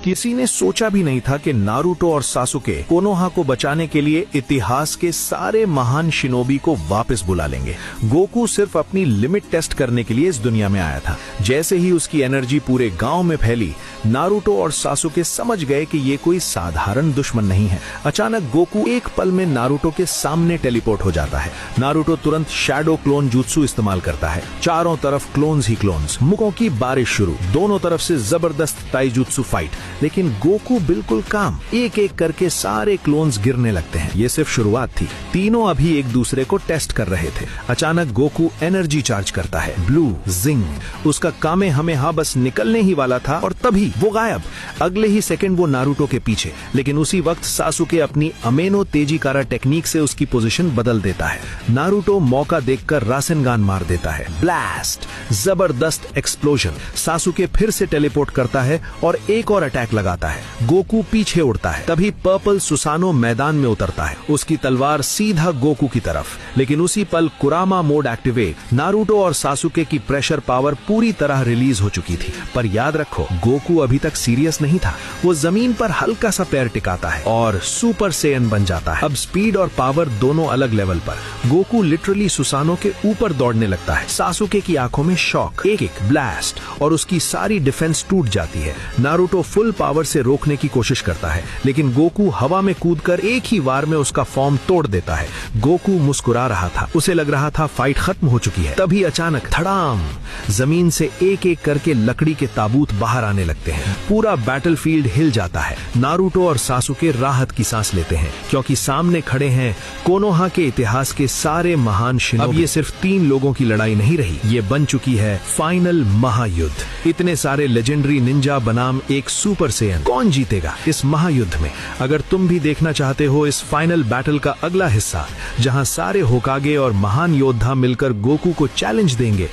किसी ने सोचा भी नहीं था कि नारुतो और सासुके कोनोहा को बचाने के लिए इतिहास के सारे महान शिनोबी को वापस बुला लेंगे। गोकू सिर्फ अपनी लिमिट टेस्ट करने के लिए इस दुनिया में आया था। जैसे ही उसकी एनर्जी पूरे गांव में फैली, नारुतो और सासुके समझ गए कि ये कोई साधारण दुश्मन नहीं है। अचानक गोकू एक पल में नारुतो के सामने टेलीपोर्ट हो जाता है। नारुतो तुरंत शैडो क्लोन जुत्सु इस्तेमाल करता है। चारों तरफ क्लोन्स ही क्लोन्स, मुखों की बारिश शुरू, दोनों तरफ से जबरदस्त ताइजुत्सु फाइट। लेकिन गोकू बिल्कुल काम, एक एक करके सारे क्लोन्स गिरने लगते हैं। ये सिर्फ शुरुआत थी, तीनों अभी एक दूसरे को टेस्ट कर रहे थे। अचानक गोकू एनर्जी चार्ज करता है, ब्लू जिंग। उसका कामेहामेहा बस निकलने ही वाला था और तभी वो गायब। अगले ही सेकंड वो नारुतो के पीछे। लेकिन उसी वक्त सासुके अपनी अमेनो तेजिकारा टेक्निक से उसकी पोजीशन बदल देता है। नारुतो मौका देखकर रासेनगान मार देता है, ब्लास्ट, जबरदस्त एक्सप्लोजन। सासुके फिर से टेलीपोर्ट करता है और एक और अटैक लगाता है। गोकू पीछे उड़ता है। तभी पर्पल सुसानो मैदान में उतरता है, उसकी तलवार सीधा गोकू की तरफ। लेकिन उसी पल कुरामा मोड एक्टिवेट। नारुतो और सासुके की प्रेशर पावर पूरी तरह रिलीज हो चुकी थी। पर याद रखो, गोकू अभी तक सीरियस नहीं था। वो जमीन पर हल्का सा पैर टिकाता है और सुपर सेयन बन जाता है। अब स्पीड और पावर दोनों अलग लेवल पर। गोकू लिटरली सुसानो के ऊपर दौड़ने लगता है। सासुके की आंखों में शॉक, एक एक ब्लास्ट और उसकी सारी डिफेंस टूट जाती है। नारुतो फुल पावर से रोकने की कोशिश करता है, लेकिन गोकू हवा में कूदकर एक ही वार में उसका फॉर्म तोड़ देता है। गोकू मुस्कुरा रहा था, उसे लग रहा था फाइट खत्म हो चुकी है। तभी अचानक धड़ाम, जमीन से एक एक करके लकड़ी के ताबूत बाहर आने लगते हैं। पूरा बैटलफील्ड हिल जाता है। नारुतो और सासुके राहत की सांस लेते हैं, क्योंकि सामने खड़े हैं कोनोहा के इतिहास के सारे महान शिनोबी। अब ये सिर्फ 3 लोगों की लड़ाई नहीं रही, ये बन चुकी है फाइनल महायुद्ध। इतने सारे लेजेंडरी निंजा बनाम एक सुपर सेयन, कौन जीतेगा इस महायुद्ध में? अगर तुम भी देखना चाहते हो इस फाइनल बैटल का अगला हिस्सा, जहां सारे होकागे और महान योद्धा मिलकर गोकू को चैलेंज देंगे,